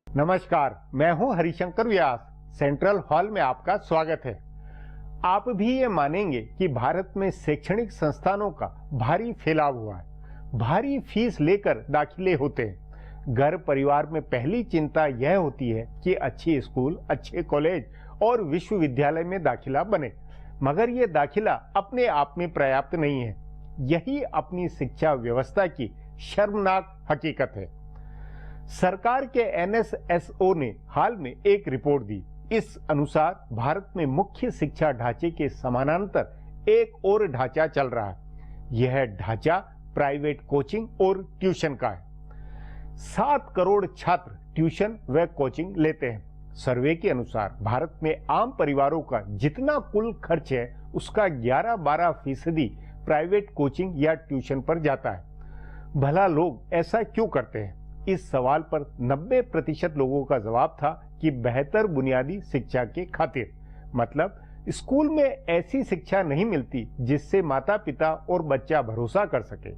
नमस्कार, मैं हूं हरिशंकर व्यास। सेंट्रल हॉल में आपका स्वागत है। आप भी ये मानेंगे कि भारत में शैक्षणिक संस्थानों का भारी फैलाव हुआ है। भारी फीस लेकर दाखिले होते हैं। घर परिवार में पहली चिंता यह होती है कि अच्छे स्कूल, अच्छे कॉलेज और विश्वविद्यालय में दाखिला बने, मगर ये दाखिला अपने आप में पर्याप्त नहीं है। यही अपनी शिक्षा व्यवस्था की शर्मनाक हकीकत है। सरकार के NSSO ने हाल में एक रिपोर्ट दी। इस अनुसार भारत में मुख्य शिक्षा ढांचे के समानांतर एक और ढांचा चल रहा है। यह ढांचा प्राइवेट कोचिंग और ट्यूशन का है। 7 करोड़ छात्र ट्यूशन व कोचिंग लेते हैं। सर्वे के अनुसार भारत में आम परिवारों का जितना कुल खर्च है उसका 11-12% प्राइवेट कोचिंग या ट्यूशन पर जाता है। भला लोग ऐसा क्यों करते हैं? इस सवाल पर 90% लोगों का जवाब था कि बेहतर बुनियादी शिक्षा के खातिर। मतलब स्कूल में ऐसी शिक्षा नहीं मिलती जिससे माता पिता और बच्चा भरोसा कर सके।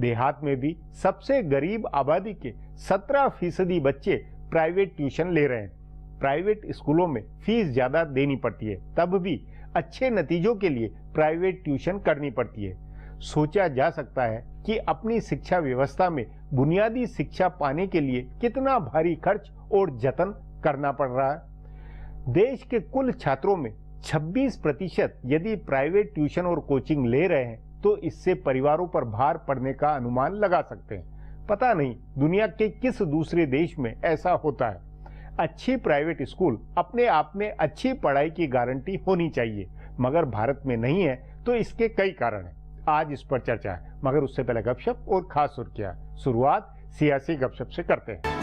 देहात में भी सबसे गरीब आबादी के 17% बच्चे प्राइवेट ट्यूशन ले रहे हैं। प्राइवेट स्कूलों में फीस ज्यादा देनी पड़ती है, तब भी अच्छे नतीजों के लिए प्राइवेट ट्यूशन करनी पड़ती है। सोचा जा सकता है कि अपनी शिक्षा व्यवस्था में बुनियादी शिक्षा पाने के लिए कितना भारी खर्च और जतन करना पड़ रहा है। देश के कुल छात्रों में 26% यदि प्राइवेट ट्यूशन और कोचिंग ले रहे हैं तो इससे परिवारों पर भार पड़ने का अनुमान लगा सकते हैं। पता नहीं दुनिया के किस दूसरे देश में ऐसा होता है। अच्छी प्राइवेट स्कूल अपने आप में अच्छी पढ़ाई की गारंटी होनी चाहिए, मगर भारत में नहीं है। तो इसके कई कारण हैं। आज इस पर चर्चा है, मगर उससे पहले गपशप और खास सुर्खियां। शुरुआत सियासी गपशप से करते हैं।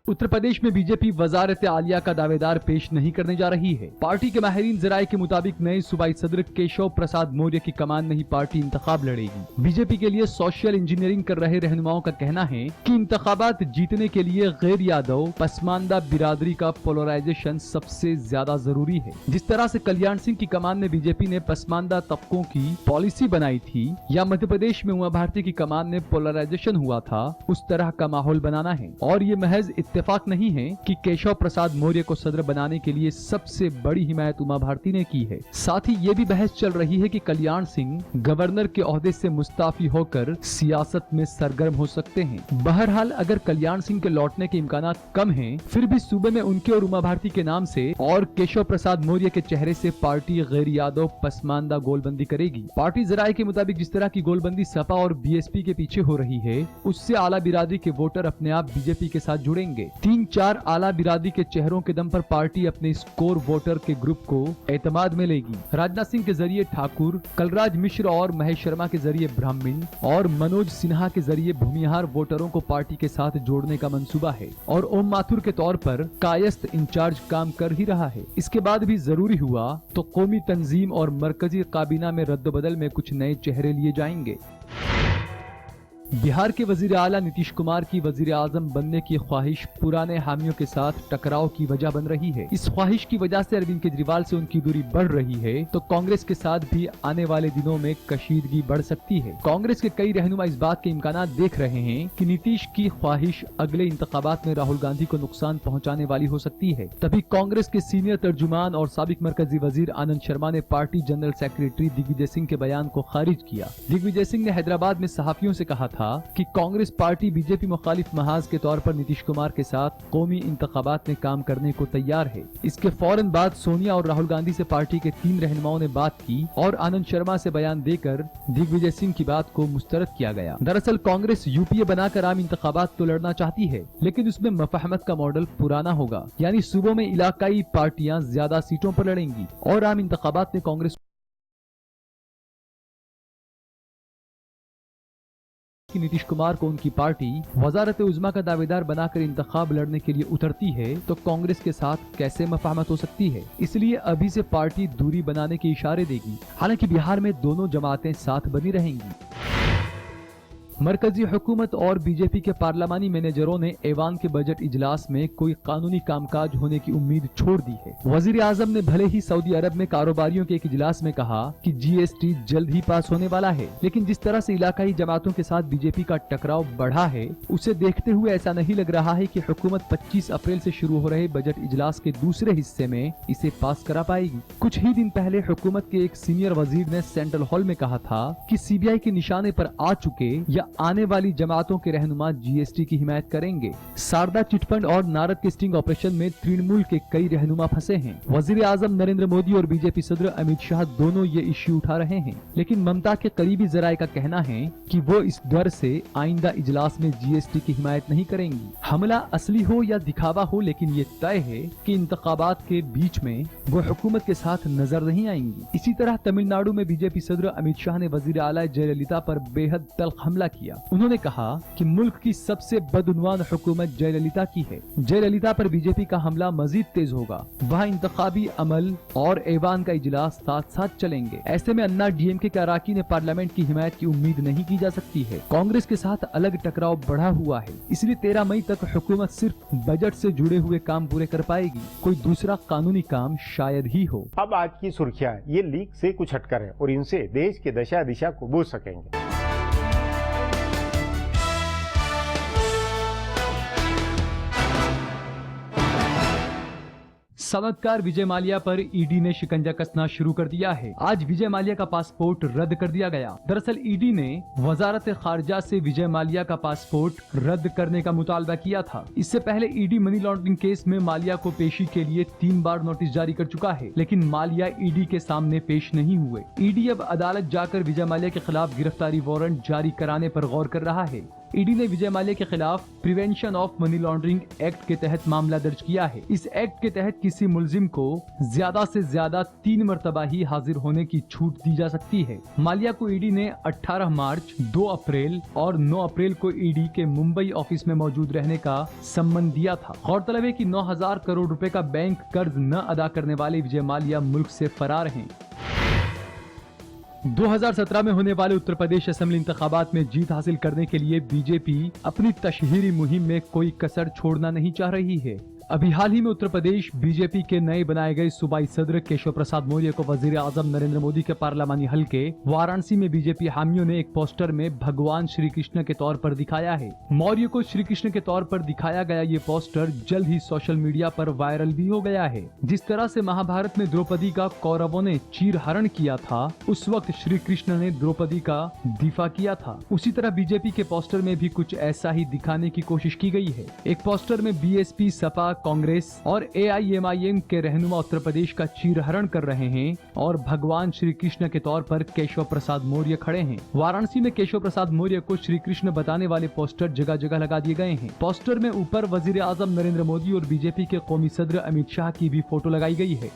उत्तर प्रदेश में बीजेपी वजारत आलिया का दावेदार पेश नहीं करने जा रही है। पार्टी के माहिरीन जराये के मुताबिक नए सूबाई सदर केशव प्रसाद मौर्य की कमान नहीं पार्टी इंतखाब लड़ेगी। बीजेपी के लिए सोशल इंजीनियरिंग कर रहे रहनुमाओं का कहना है कि इंतखाबात जीतने के लिए गैर यादव पसमानदा बिरादरी का पोलराइजेशन सबसे ज्यादा जरूरी है। जिस तरह से कल्याण सिंह की कमान में बीजेपी ने पसमानदा तबकों की पॉलिसी बनाई थी, या मध्य प्रदेश में उमा भारती की कमान में पोलराइजेशन हुआ था, उस तरह का माहौल बनाना है। और ये महज इत्तेफाक नहीं है कि केशव प्रसाद मौर्य को सदर बनाने के लिए सबसे बड़ी हिमायत उमा भारती ने की है। साथ ही ये भी बहस चल रही है कि कल्याण सिंह गवर्नर के ओहदे से मुस्ताफी होकर सियासत में सरगर्म हो सकते हैं। बहरहाल अगर कल्याण सिंह के लौटने के इम्कान कम हैं, फिर भी सूबे में उनके और उमा भारती के नाम से और केशव प्रसाद मौर्य के चेहरे से पार्टी गैर यादव पसमानदा गोलबंदी करेगी। पार्टी जराये के मुताबिक जिस तरह की गोलबंदी सपा और बीएसपी के पीछे हो रही है, उससे आला बिरादरी के वोटर अपने आप बीजेपी के साथ जुड़ेंगे। 3-4 आला बिरादरी के चेहरों के दम पर पार्टी अपने स्कोर वोटर के ग्रुप को एतमाद में लेगी। राजनाथ सिंह के जरिए ठाकुर, कलराज मिश्र और महेश शर्मा के जरिए ब्राह्मण और मनोज सिन्हा के जरिए भूमिहार वोटरों को पार्टी के साथ जोड़ने का मंसूबा है। और ओम माथुर के तौर पर कायस्थ इंचार्ज काम कर ही रहा है। इसके बाद भी जरूरी हुआ तो कौमी तंजीम और मरकजी काबीना में रद्दबदल में कुछ नए चेहरे लिए जाएंगे। बिहार के वजीर आला नीतीश कुमार की वजीर आजम बनने की ख्वाहिश पुराने हामियों के साथ टकराव की वजह बन रही है। इस ख्वाहिश की वजह से अरविंद केजरीवाल से उनकी दूरी बढ़ रही है, तो कांग्रेस के साथ भी आने वाले दिनों में कशीदगी बढ़ सकती है। कांग्रेस के कई रहनुमा इस बात के इम्कान देख रहे हैं कि नीतीश की ख्वाहिश अगले इंतखाबात में राहुल गांधी को नुकसान पहुँचाने वाली हो सकती है। तभी कांग्रेस के सीनियर तर्जुमान और साबिक मरकजी वजीर आनंद शर्मा ने party general secretary Digvijay Singh के बयान को खारिज किया। दिग्विजय सिंह ने हैदराबाद में सहाफियों से कहा था कि कांग्रेस पार्टी बीजेपी मुखालिफ महाज के तौर पर नीतीश कुमार के साथ कौमी इंतखाबात में काम करने को तैयार है। इसके फौरन बाद सोनिया और राहुल गांधी से पार्टी के 3 रहनुमाओं ने बात की और आनंद शर्मा से बयान देकर दिग्विजय सिंह की बात को मुस्तरद किया गया। दरअसल कांग्रेस यूपीए बनाकर आम इंतखाबात तो लड़ना चाहती है, लेकिन उसमें मफाहमत का मॉडल पुराना होगा, यानी सूबों में इलाकाई पार्टियां ज्यादा सीटों पर लड़ेंगी और आम इंतखाबात में कांग्रेस कि नीतीश कुमार को उनकी पार्टी वजारत उज़्मा का दावेदार बनाकर इंतखाब लड़ने के लिए उतरती है, तो कांग्रेस के साथ कैसे मफाहमत हो सकती है। इसलिए अभी से पार्टी दूरी बनाने के इशारे देगी। हालांकि बिहार में दोनों जमातें साथ बनी रहेंगी। मरकजी हुकूमत और बीजेपी के पार्लियामानी मैनेजरों ने ऐवान के बजट इजलास में कोई कानूनी कामकाज होने की उम्मीद छोड़ दी है। वजीर आजम ने भले ही सऊदी अरब में कारोबारियों के एक इजलास में कहा कि जीएसटी जल्द ही पास होने वाला है, लेकिन जिस तरह से इलाकाई जमातों के साथ बीजेपी का टकराव बढ़ा है, उसे देखते हुए ऐसा नहीं लग रहा है कि हुकूमत 25 अप्रैल से शुरू हो रहे बजट इजलास के दूसरे हिस्से में इसे पास करा पाएगी। कुछ ही दिन पहले हुकूमत के एक सीनियर वजीर ने सेंट्रल हॉल में कहा था कि सीबीआई के निशाने पर आ चुके या आने वाली जमातों के रहनुमा जीएसटी की हिमायत करेंगे। शारदा चिटफंड और नारद के स्टिंग ऑपरेशन में तृणमूल के कई रहनुमा फंसे हैं। वजीर आजम नरेंद्र मोदी और बीजेपी सदर अमित शाह दोनों ये इश्यू उठा रहे हैं, लेकिन ममता के करीबी जराये का कहना है कि वो इस डर से आइंदा इजलास में जीएसटी की हिमायत नहीं करेंगी। हमला असली हो या दिखावा हो, लेकिन ये तय है कि इंतखाबात के बीच में वो हुकूमत के साथ नजर नहीं आएंगी। इसी तरह तमिलनाडु में बीजेपी सदर अमित शाह ने वजीर आला जयललिता पर बेहद तल्ख हमला किया। उन्होंने कहा कि मुल्क की सबसे बदउनवान हुकूमत जयललिता की है। जयललिता पर बीजेपी का हमला मजीद तेज होगा। वहाँ इंतखाबी अमल और ऐवान का इजलास साथ साथ चलेंगे। ऐसे में अन्ना डीएमके के अराकीन ने पार्लियामेंट की हिमायत की उम्मीद नहीं की जा सकती है। कांग्रेस के साथ अलग टकराव बढ़ा हुआ है, इसलिए 13 मई तक हुकूमत सिर्फ बजट से जुड़े हुए काम पूरे कर पाएगी। कोई दूसरा कानूनी काम शायद ही हो। अब आज की सुर्खियां ये लीक से कुछ हटकर है और इनसे देश की दशा दिशा को बूझ सकेंगे। सनअतकार विजय माल्या पर ईडी ने शिकंजा कसना शुरू कर दिया है। आज विजय माल्या का पासपोर्ट रद्द कर दिया गया। दरअसल ईडी ने वजारत खारजा से विजय माल्या का पासपोर्ट रद्द करने का मुतालबा किया था। इससे पहले ईडी मनी लॉन्ड्रिंग केस में माल्या को पेशी के लिए 3 बार नोटिस जारी कर चुका है, लेकिन माल्या ईडी के सामने पेश नहीं हुए। ईडी अब अदालत जाकर विजय माल्या के खिलाफ गिरफ्तारी वारंट जारी कराने पर गौर कर रहा है। ईडी ने विजय माल्या के खिलाफ prevention of money laundering act के तहत मामला दर्ज किया है। इस एक्ट के तहत किसी मुलजिम को ज्यादा से ज्यादा 3 मरतबा ही हाजिर होने की छूट दी जा सकती है। माल्या को ईडी ने 18 मार्च, 2 अप्रैल और 9 अप्रैल को ईडी के मुंबई ऑफिस में मौजूद रहने का सम्मन दिया था। गौरतलब है कि 9,000 करोड़ रुपए का बैंक कर्ज न अदा करने वाले विजय माल्या मुल्क से फरार हैं। 2017 में होने वाले उत्तर प्रदेश असेंबली इंतखाबात में जीत हासिल करने के लिए बीजेपी अपनी तशहीरी मुहिम में कोई कसर छोड़ना नहीं चाह रही है। अभी हाल ही में उत्तर प्रदेश बीजेपी के नए बनाए गए सूबाई सदर केशव प्रसाद मौर्य को वजीर आजम नरेंद्र मोदी के पार्लियामानी हलके वाराणसी में बीजेपी हामियों ने एक पोस्टर में भगवान श्री कृष्ण के तौर पर दिखाया है। मौर्य को श्री कृष्ण के तौर पर दिखाया गया ये पोस्टर जल्द ही सोशल मीडिया पर वायरल भी हो गया है। जिस तरह से महाभारत में द्रौपदी का कौरवों ने चीरहरण किया था, उस वक्त श्री कृष्ण ने द्रौपदी का दिफा किया था। उसी तरह बीजेपी के पोस्टर में भी कुछ ऐसा ही दिखाने की कोशिश की गई है। एक पोस्टर में बीएसपी, सपा, कांग्रेस और एआईएमआईएम के रहनुमा उत्तर प्रदेश का चीरहरण कर रहे हैं और भगवान श्री कृष्ण के तौर पर केशव प्रसाद मौर्य खड़े हैं। वाराणसी में केशव प्रसाद मौर्य को श्री कृष्ण बताने वाले पोस्टर जगह जगह लगा दिए गए हैं। पोस्टर में ऊपर वजीर आजम नरेंद्र मोदी और बीजेपी के कौमी सदर अमित शाह की भी फोटो लगाई गई है।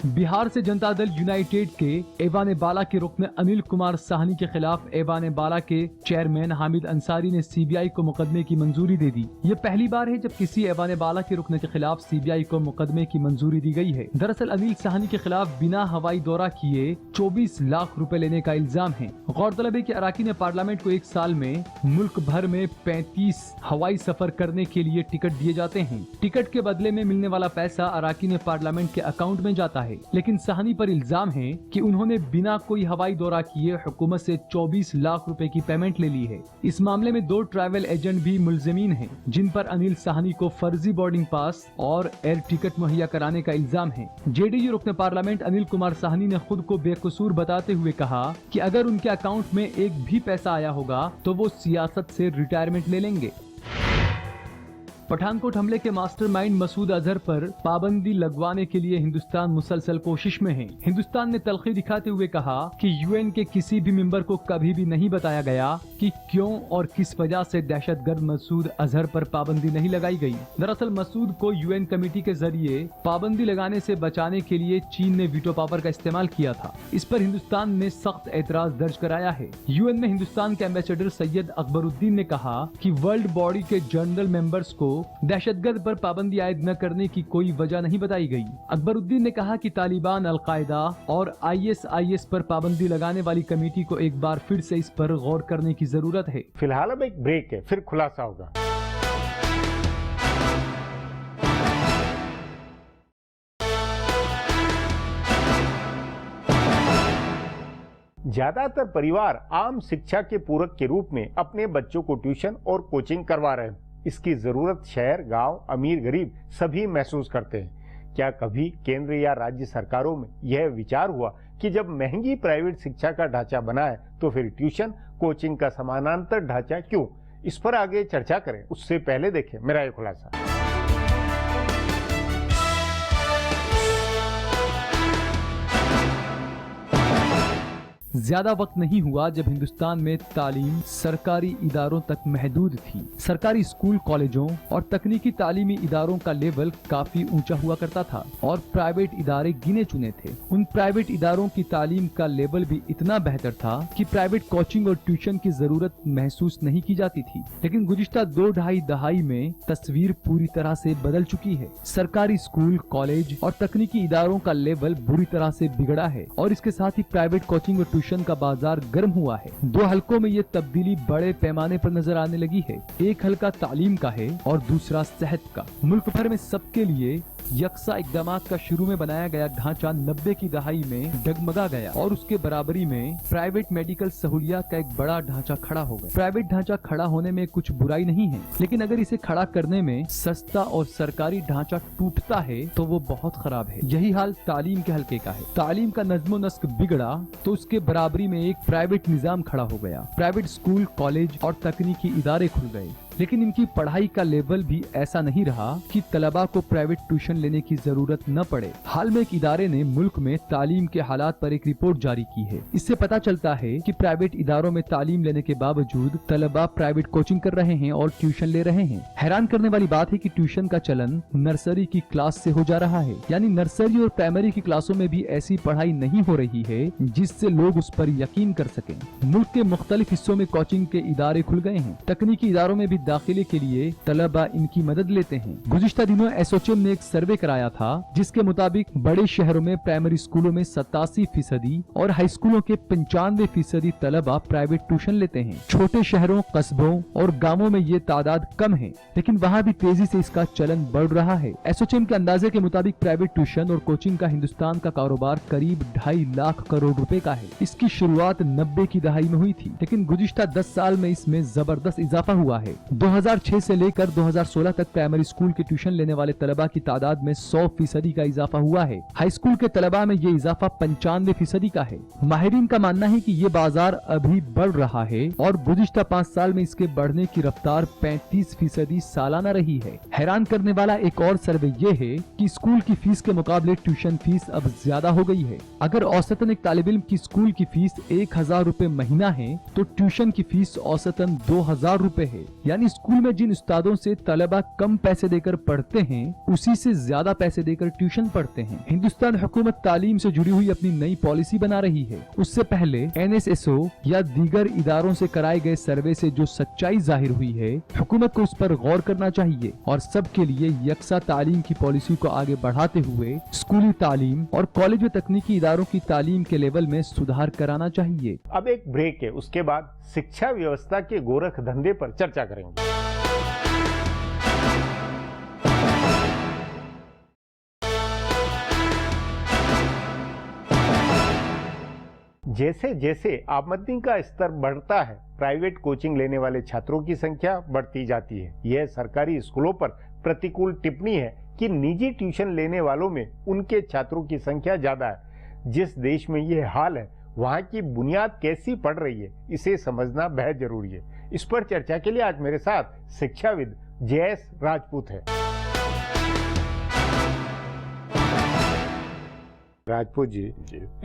बिहार से जनता दल यूनाइटेड के ऐवान बाला के रुकन अनिल कुमार साहनी के खिलाफ ऐवान बाला के चेयरमैन हामिद अंसारी ने सीबीआई को मुकदमे की मंजूरी दे दी। ये पहली बार है जब किसी ऐवान बाला के रुकन के खिलाफ सीबीआई को मुकदमे की मंजूरी दी गई है। दरअसल अनिल साहनी के खिलाफ बिना हवाई दौरा किए 24 लाख रुपए लेने का इल्जाम है। गौरतलब है कि अराकीन पार्लियामेंट को एक साल में मुल्क भर में 35 हवाई सफर करने के लिए टिकट दिए जाते हैं। टिकट के बदले में मिलने वाला पैसा अराकीन पार्लियामेंट के अकाउंट में जाता है, लेकिन साहनी पर इल्जाम है कि उन्होंने बिना कोई हवाई दौरा किए हुकूमत से 24 लाख रुपए की पेमेंट ले ली है। इस मामले में 2 ट्रैवल एजेंट भी मुलजमीन हैं, जिन पर अनिल साहनी को फर्जी बोर्डिंग पास और एयर टिकट मुहैया कराने का इल्जाम है। जेडीयू रुकन पार्लियामेंट अनिल कुमार साहनी ने खुद को बेकसूर बताते हुए कहा कि अगर उनके अकाउंट में एक भी पैसा आया होगा तो वो सियासत से रिटायरमेंट ले लेंगे। पठानकोट हमले के मास्टरमाइंड मसूद अजहर पर पाबंदी लगवाने के लिए हिंदुस्तान मुसलसल कोशिश में है। हिंदुस्तान ने तलखी दिखाते हुए कहा कि यूएन के किसी भी मेंबर को कभी भी नहीं बताया गया कि क्यों और किस वजह से दहशतगर्द मसूद अजहर पर पाबंदी नहीं लगाई गई। दरअसल मसूद को यूएन कमेटी के जरिए पाबंदी लगाने से बचाने के लिए चीन ने वीटो पावर का इस्तेमाल किया था। इस पर हिंदुस्तान ने सख्त एतराज दर्ज कराया है। यूएन में हिंदुस्तान के एम्बेसडर सैयद अकबरुद्दीन ने कहा कि वर्ल्ड बॉडी के जनरल मेंबर्स को दहशतगर्द पर पाबंदी आयद न करने की कोई वजह नहीं बताई गई। अकबरुद्दीन ने कहा कि तालिबान, अल-कायदा और ISIS पर पाबंदी लगाने वाली कमेटी को एक बार फिर से इस पर गौर करने की जरूरत है। फिलहाल अब एक ब्रेक है, फिर खुलासा होगा। ज्यादातर परिवार आम शिक्षा के पूरक के रूप में अपने बच्चों को ट्यूशन और कोचिंग करवा रहे हैं। इसकी जरूरत शहर, गांव, अमीर, गरीब सभी महसूस करते हैं। क्या कभी केंद्र या राज्य सरकारों में यह विचार हुआ कि जब महंगी प्राइवेट शिक्षा का ढांचा बना है तो फिर ट्यूशन कोचिंग का समानांतर ढांचा क्यों? इस पर आगे चर्चा करें, उससे पहले देखें मेरा ये खुलासा। ज्यादा वक्त नहीं हुआ जब हिंदुस्तान में तालीम सरकारी इदारों तक महदूद थी। सरकारी स्कूल, कॉलेजों और तकनीकी तालीमी इदारों का लेवल काफी ऊंचा हुआ करता था और प्राइवेट इदारे गिने चुने थे। उन प्राइवेट इदारों की तालीम का लेवल भी इतना बेहतर था कि प्राइवेट कोचिंग और ट्यूशन की जरूरत महसूस नहीं की जाती थी। लेकिन गुज़िश्ता 2-2.5 दहाई में तस्वीर पूरी तरह से बदल चुकी है। सरकारी स्कूल, कॉलेज और तकनीकी इदारों का लेवल बुरी तरह से बिगड़ा है और इसके साथ ही प्राइवेट कोचिंग और ट्यूशन का बाजार गर्म हुआ है। 2 हलकों में ये तब्दीली बड़े पैमाने पर नजर आने लगी है। एक हल्का तालीम का है और दूसरा सेहत का। मुल्क भर में सबके लिए यकसा इकदामात का शुरू में बनाया गया ढांचा 90 की दहाई में डगमगा गया और उसके बराबरी में प्राइवेट मेडिकल सहूलियात का एक बड़ा ढांचा खड़ा हो गया। प्राइवेट ढांचा खड़ा होने में कुछ बुराई नहीं है, लेकिन अगर इसे खड़ा करने में सस्ता और सरकारी ढांचा टूटता है तो वो बहुत खराब है। यही हाल तालीम के हल्के का है। तालीम का नज्मो नस्क बिगड़ा तो उसके बराबरी में एक प्राइवेट निजाम खड़ा हो गया। प्राइवेट स्कूल, कॉलेज और तकनीकी इदारे खुल गए, लेकिन इनकी पढ़ाई का लेवल भी ऐसा नहीं रहा कि तलबा को प्राइवेट ट्यूशन लेने की जरूरत न पड़े। हाल में एक इदारे ने मुल्क में तालीम के हालात पर एक रिपोर्ट जारी की है। इससे पता चलता है कि प्राइवेट इदारों में तालीम लेने के बावजूद तलबा प्राइवेट कोचिंग कर रहे हैं और ट्यूशन ले रहे हैं। हैरान करने वाली बात है कि ट्यूशन का चलन नर्सरी की क्लास से हो जा रहा है, यानी नर्सरी और प्राइमरी की क्लासों में भी ऐसी पढ़ाई नहीं हो रही है जिससे लोग उस पर यकीन कर सकें। मुल्क के मुख्तलिफ हिस्सों में कोचिंग के इदारे खुल गए हैं। तकनीकी इदारों में भी दाखिले के लिए तलबा इनकी मदद लेते हैं। गुज़िश्ता दिनों एसोचैम ने एक सर्वे कराया था जिसके मुताबिक बड़े शहरों में प्राइमरी स्कूलों में 87% और हाई स्कूलों के 95% तलबा प्राइवेट ट्यूशन लेते हैं। छोटे शहरों, कस्बों और गांवों में ये तादाद कम है, लेकिन वहाँ भी तेजी से इसका चलन बढ़ रहा है। एसोचैम के अंदाजे के मुताबिक प्राइवेट ट्यूशन और कोचिंग का हिंदुस्तान का कारोबार करीब 2.5 लाख करोड़ रुपए का है। इसकी शुरुआत 90 की दहाई में हुई थी, लेकिन गुज़िश्ता 10 साल में इसमें जबरदस्त इजाफा हुआ है। 2006 से लेकर 2016 तक प्राइमरी स्कूल के ट्यूशन लेने वाले तलबा की तादाद में 100% का इजाफा हुआ है। हाई स्कूल के तलबा में ये इजाफा 95% का है। माहिरीन का मानना है कि ये बाजार अभी बढ़ रहा है और गुज़िश्ता 5 साल में इसके बढ़ने की रफ्तार 35% सालाना रही है। हैरान करने वाला एक और सर्वे ये है कि स्कूल की फीस के मुकाबले ट्यूशन फीस अब ज्यादा हो गई है। अगर औसतन एक तालिब इल्म की स्कूल की फीस 1000 रुपए महीना है तो ट्यूशन की फीस औसतन 2000 रुपए है। यानी स्कूल में जिन उस्तादों से तलबा कम पैसे देकर पढ़ते हैं उसी से ज्यादा पैसे देकर ट्यूशन पढ़ते हैं। हिंदुस्तान हुकूमत तालीम से जुड़ी हुई अपनी नई पॉलिसी बना रही है। उससे पहले NSSO या दीगर इदारों से कराए गए सर्वे से जो सच्चाई जाहिर हुई है, हुकूमत को उस पर गौर करना चाहिए और सबके लिए यकसा तालीम की पॉलिसी को आगे बढ़ाते हुए स्कूली तालीम और कॉलेज व तकनीकी इदारों की तालीम के लेवल में सुधार कराना चाहिए। अब एक ब्रेक है, उसके बाद शिक्षा व्यवस्था के गोरख धंधे पर चर्चा करेंगे। जैसे जैसे आमदनी का स्तर बढ़ता है, प्राइवेट कोचिंग लेने वाले छात्रों की संख्या बढ़ती जाती है। यह सरकारी स्कूलों पर प्रतिकूल टिप्पणी है कि निजी ट्यूशन लेने वालों में उनके छात्रों की संख्या ज्यादा है। जिस देश में यह हाल है, वहाँ की बुनियाद कैसी पड़ रही है, इसे समझना बेहद जरूरी है। इस पर चर्चा के लिए आज मेरे साथ शिक्षाविद JS राजपूत है। राजपूत जी,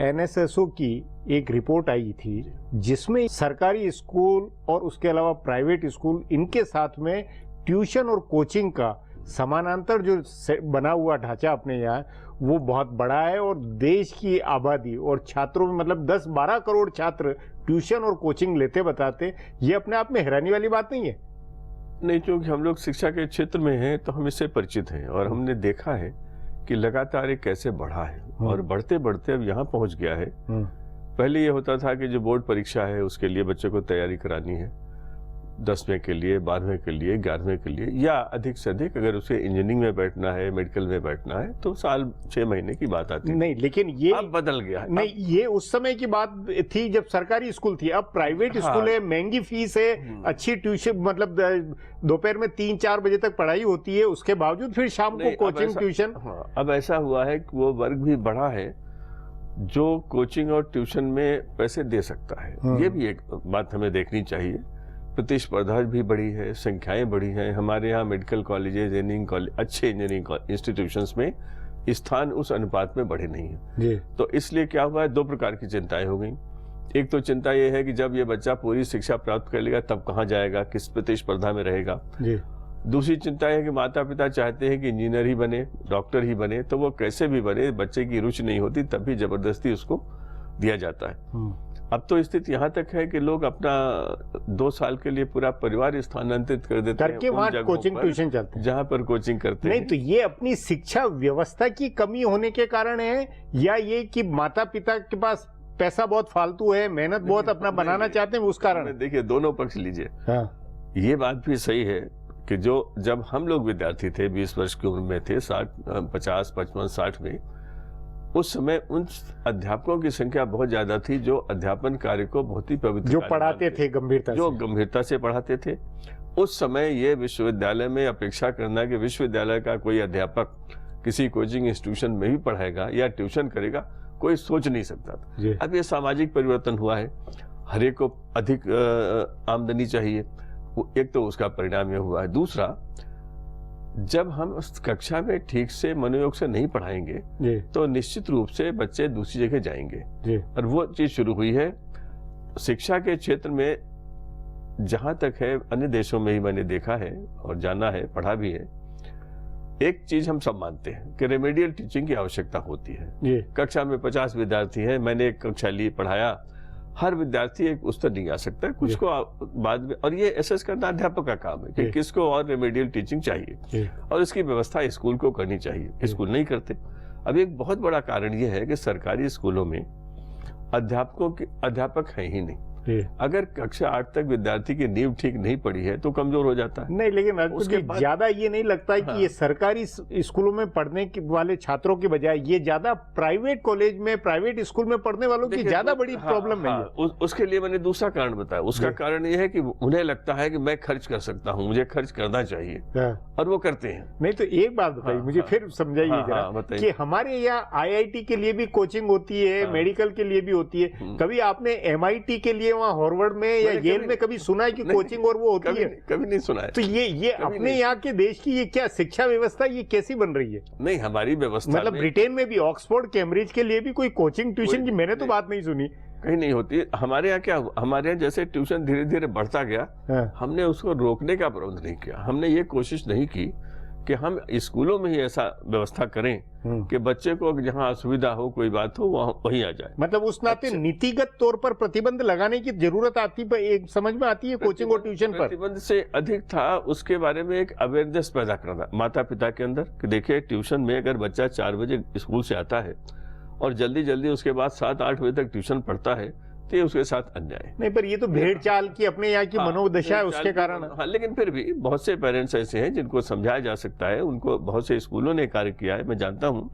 NSSO की एक रिपोर्ट आई थी जिसमें सरकारी स्कूल और उसके अलावा प्राइवेट स्कूल, इनके साथ में ट्यूशन और कोचिंग का समानांतर जो बना हुआ ढांचा अपने यहाँ, वो बहुत बड़ा है और देश की आबादी और छात्रों में मतलब 10-12 करोड़ छात्र ट्यूशन और कोचिंग लेते बताते। ये अपने आप में हैरानी वाली बात नहीं है? नहीं, क्योंकि हम लोग शिक्षा के क्षेत्र में हैं तो हम इससे परिचित हैं और हमने देखा है कि लगातार ये कैसे बढ़ा है और बढ़ते बढ़ते अब यहाँ पहुँच गया है। पहले ये होता था कि जो बोर्ड परीक्षा है उसके लिए बच्चों को तैयारी करानी है 10वें के लिए, 12वें के लिए, 11वें के लिए, या अधिक से अधिक अगर उसे इंजीनियरिंग में बैठना है, मेडिकल में बैठना है तो साल 6 महीने की बात आती है। नहीं, लेकिन ये अब बदल गया है। नहीं, ये उस समय की बात थी जब सरकारी स्कूल थी। अब प्राइवेट स्कूल है, महंगी फीस है, अच्छी ट्यूशन, मतलब दोपहर में 3-4 बजे तक पढ़ाई होती है, उसके बावजूद फिर शाम को कोचिंग ट्यूशन। अब ऐसा हुआ है कि वो वर्ग भी बढ़ा है जो कोचिंग और ट्यूशन में पैसे दे सकता है। ये भी एक बात हमें देखनी चाहिए। प्रतिस्पर्धा भी बढ़ी है, संख्याएं बढ़ी हैं। हमारे यहाँ मेडिकल कॉलेजेस, इंजीनियरिंग कॉलेज, अच्छे इंजीनियरिंग इंस्टीट्यूशंस में स्थान उस अनुपात में बढ़े नहीं है। तो इसलिए क्या हुआ है, 2 प्रकार की चिंताएं हो गई। एक तो चिंता ये है कि जब ये बच्चा पूरी शिक्षा प्राप्त कर लेगा तब कहाँ जाएगा, किस प्रतिस्पर्धा में रहेगा। दूसरी चिंता है कि माता पिता चाहते हैं कि इंजीनियर ही बने, डॉक्टर ही बने, तो वो कैसे भी बने, बच्चे की रुचि नहीं होती तब भी जबरदस्ती उसको दिया जाता है। अब तो स्थिति यहाँ तक है कि लोग अपना 2 साल के लिए पूरा परिवार स्थानांतरित कर देते हैं वहाँ कोचिंग ट्यूशन चलते हैं जहाँ पर कोचिंग करते हैं। नहीं, तो ये अपनी शिक्षा व्यवस्था की कमी होने के कारण है या ये कि माता पिता के पास पैसा बहुत फालतू है, मेहनत बहुत अपना बनाना चाहते हैं, उस कारण? देखिए, दोनों पक्ष लीजिए। ये बात भी सही है कि जब हम लोग विद्यार्थी थे, 20 वर्ष की उम्र में थे, 50, 55, 60 में, उस समय उन अध्यापकों की संख्या बहुत ज्यादा थी जो अध्यापन कार्य को बहुत ही पवित्र, जो पढ़ाते थे गंभीरता से पढ़ाते थे। उस समय ये विश्वविद्यालय में अपेक्षा करना कि विश्वविद्यालय का कोई अध्यापक किसी कोचिंग इंस्टीट्यूशन में भी पढ़ाएगा या ट्यूशन करेगा, कोई सोच नहीं सकता था। अब ये सामाजिक परिवर्तन हुआ है, हर एक को अधिक आमदनी चाहिए, एक तो उसका परिणाम ये हुआ है। दूसरा, जब हम उस कक्षा में ठीक से मनोयोग से नहीं पढ़ाएंगे तो निश्चित रूप से बच्चे दूसरी जगह जाएंगे और वो चीज शुरू हुई है शिक्षा के क्षेत्र में। जहां तक है, अन्य देशों में ही मैंने देखा है और जाना है, पढ़ा भी है। एक चीज हम सब मानते हैं कि रेमेडियल टीचिंग की आवश्यकता होती है। कक्षा में 50 विद्यार्थी हैं, मैंने एक कक्षा ली, पढ़ाया, हर विद्यार्थी एक उस तक नहीं आ सकता, कुछ को बाद में, और ये एसेस करना अध्यापक का काम है कि किसको और रेमेडियल टीचिंग चाहिए और इसकी व्यवस्था स्कूल को करनी चाहिए। स्कूल नहीं करते। अब एक बहुत बड़ा कारण ये है कि सरकारी स्कूलों में अध्यापक है ही नहीं। अगर कक्षा 8 तक विद्यार्थी की नींव ठीक नहीं पड़ी है तो कमजोर हो जाता है। नहीं, लेकिन उसके ज्यादा ये नहीं लगता है कि ये सरकारी स्कूलों में पढ़ने वाले छात्रों की बजाय ये ज्यादा प्राइवेट कॉलेज में, प्राइवेट स्कूल में पढ़ने वालों की ज्यादा बड़ी प्रॉब्लम है। उसके लिए मैंने दूसरा कारण बताया। उसका कारण ये है कि उन्हें लगता है कि मैं खर्च कर सकता हूँ, मुझे खर्च करना चाहिए, और वो करते हैं। नहीं, तो एक बात बताइए, मुझे फिर समझाइए जरा कि हमारे यहाँ IIT के लिए भी कोचिंग होती है, मेडिकल के लिए भी होती है। कभी आपने MIT के लिए वहाँ हार्वर्ड में या येल में कभी सुना है कि कोचिंग और वो होती है? कभी नहीं सुना है। तो ये अपने यहाँ के देश की ये क्या शिक्षा व्यवस्था, ये कैसी बन रही है? नहीं, हमारी व्यवस्था मतलब ब्रिटेन में भी, ऑक्सफोर्ड, कैम्ब्रिज के लिए भी कोई कोचिंग ट्यूशन की मैंने तो बात नहीं सुनी। कहीं नहीं होती। हमारे यहाँ क्या, हमारे यहाँ जैसे ट्यूशन धीरे धीरे बढ़ता गया, हमने उसको रोकने का प्रबंध नहीं किया। हमने ये कोशिश नहीं की कि हम स्कूलों में ही ऐसा व्यवस्था करें कि बच्चे को जहां असुविधा हो, कोई बात हो, वहीं आ जाए। मतलब उस नाते नीतिगत तौर पर प्रतिबंध लगाने की जरूरत आती है, एक समझ में आती है कोचिंग और ट्यूशन पर। प्रतिबंध से अधिक था उसके बारे में एक अवेयरनेस पैदा करना माता पिता के अंदर कि देखिए, ट्यूशन में अगर बच्चा 4 बजे स्कूल से आता है और जल्दी जल्दी उसके बाद 7-8 बजे तक ट्यूशन पढ़ता है तो ये उसके साथ अन्याय नहीं। पर ये तो भेड़ चाल की अपने यहाँ की मनोदशा है, उसके कारण। हाँ, लेकिन फिर भी बहुत से पेरेंट्स ऐसे हैं जिनको समझाया जा सकता है। उनको बहुत से स्कूलों ने कार्य किया है, मैं जानता हूँ,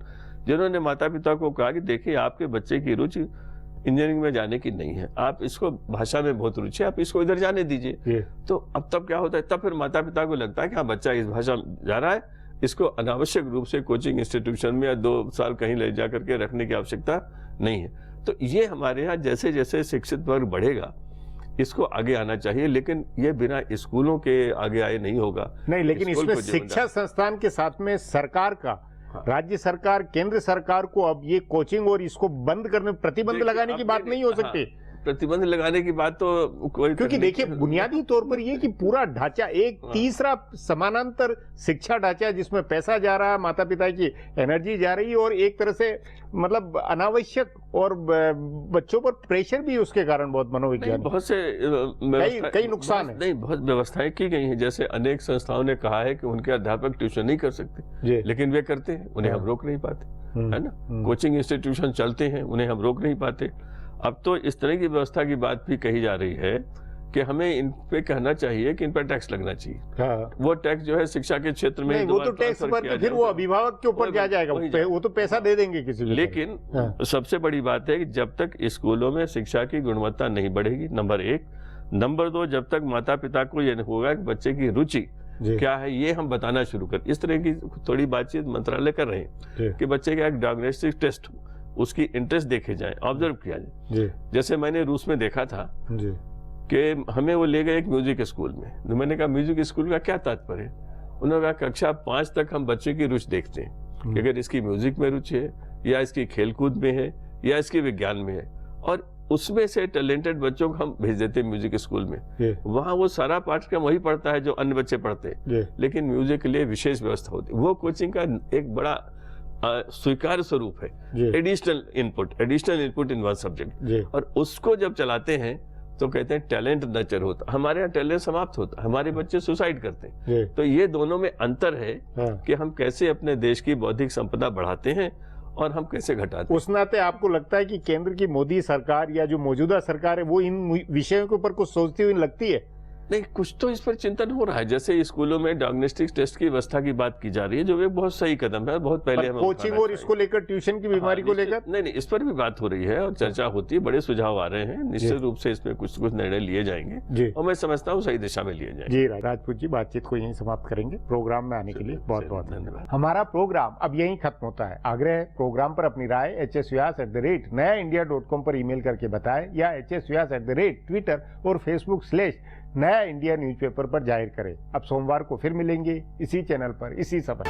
जिन्होंने माता पिता को कहा कि देखिए, आपके बच्चे की रुचि इंजीनियरिंग में जाने की नहीं है, आप इसको भाषा में बहुत रुचि है, आप इसको इधर जाने दीजिए। तो अब तब क्या होता है, तब फिर माता पिता को लगता है कि हाँ, बच्चा इस भाषा में जा रहा है, इसको अनावश्यक रूप से कोचिंग इंस्टीट्यूशन में या 2 साल कहीं ले जा करके रखने की आवश्यकता नहीं है। तो ये हमारे यहाँ जैसे जैसे शिक्षित वर्ग बढ़ेगा, इसको आगे आना चाहिए, लेकिन ये बिना स्कूलों के आगे आए नहीं होगा। नहीं, लेकिन इसमें शिक्षा संस्थान के साथ में सरकार का, राज्य सरकार, केंद्र सरकार को अब ये कोचिंग और इसको बंद करने, प्रतिबंध लगाने की बात नहीं हो सकती। प्रतिबंध लगाने की बात तो कोई, क्योंकि देखिए बुनियादी तौर पर ये कि पूरा ढांचा एक तीसरा समानांतर शिक्षा ढांचा जिसमें पैसा जा रहा है, माता पिता की एनर्जी जा रही है, और एक तरह से मतलब अनावश्यक और बच्चों पर प्रेशर भी उसके कारण बहुत मनोविज्ञान बहुत से कई नुकसान है। नहीं, बहुत व्यवस्थाएं की गई हैं, जैसे अनेक संस्थाओं ने कहा है कि उनके अध्यापक ट्यूशन नहीं कर सकते, लेकिन वे करते हैं, उन्हें हम रोक नहीं पाते, है ना। कोचिंग इंस्टीट्यूशन चलते हैं, उन्हें हम रोक नहीं पाते। अब तो इस तरह की व्यवस्था की बात भी कही जा रही है कि हमें इन पे कहना चाहिए कि इन पर टैक्स लगना चाहिए। हाँ। वो टैक्स जो है शिक्षा के क्षेत्र में नहीं, वो तो टैक्स पर फिर वो अभिभावक के ऊपर क्या जाएगा, वो तो पैसा दे देंगे किसी भी। लेकिन सबसे बड़ी बात है कि जब तक स्कूलों में शिक्षा की गुणवत्ता नहीं बढ़ेगी, नंबर 1, नंबर 2, जब तक माता पिता को ये होगा कि बच्चे की रुचि क्या है ये हम बताना शुरू कर, इस तरह की थोड़ी बातचीत मंत्रालय कर रहे हैं कि बच्चे का एक डायग्नोस्टिक टेस्ट हो, उसकी इंटरेस्ट देखे जाए, ऑब्जर्व किया जाए। जैसे मैंने रूस में देखा था कि हमें वो ले गए एक म्यूजिक स्कूल में, तो मैंने कहा म्यूजिक स्कूल का क्या तात्पर्य है? उन्होंने कहा कक्षा 5 तक हम बच्चे की रुचि देखते हैं कि अगर इसकी म्यूजिक में रुचि है, या इसकी खेलकूद में है, या इसकी विज्ञान में है, और उसमें से टैलेंटेड बच्चों को हम भेज देते हैं म्यूजिक स्कूल में। वहाँ वो सारा पाठ्यक्रम वही पढ़ता है जो अन्य बच्चे पढ़ते हैं, लेकिन म्यूजिक के लिए विशेष व्यवस्था होती है। वो कोचिंग का एक बड़ा स्वीकार स्वरूप है, additional input in one subject, और उसको जब चलाते हैं तो कहते हैं टैलेंट नर्चर होता, हमारे यहाँ टैलेंट समाप्त होता, हमारे बच्चे सुसाइड करते हैं। तो ये दोनों में अंतर है कि हम कैसे अपने देश की बौद्धिक संपदा बढ़ाते हैं और हम कैसे घटाते हैं। उस नाते आपको लगता है कि केंद्र की मोदी सरकार या जो मौजूदा सरकार है वो इन विषयों के ऊपर कुछ सोचती हुई लगती है? नहीं, कुछ तो इस पर चिंतन हो रहा है, जैसे स्कूलों में डायग्नोस्टिक टेस्ट की व्यवस्था की बात की जा रही है, जो एक बहुत सही कदम है, बहुत पहले हमें कोचिंग और इसको लेकर ट्यूशन की बीमारी को लेकर नहीं, इस पर भी बात हो रही है और चर्चा होती है, बड़े सुझाव आ रहे हैं, निश्चित रूप से इसमें कुछ निर्णय लिए जाएंगे और मैं समझता हूँ सही दिशा में लिए जाएंगे। जी राजपूत जी, बातचीत को यहीं समाप्त करेंगे। प्रोग्राम में आने के लिए बहुत बहुत धन्यवाद। हमारा प्रोग्राम अब यहीं खत्म होता है। आग्रह है प्रोग्राम पर अपनी राय hsvyas@nayaindia.com पर ईमेल करके बताएं, या hsvyas@Twitter और Facebook/ नया इंडिया न्यूज़पेपर पर जाहिर करें। अब सोमवार को फिर मिलेंगे इसी चैनल पर इसी समय।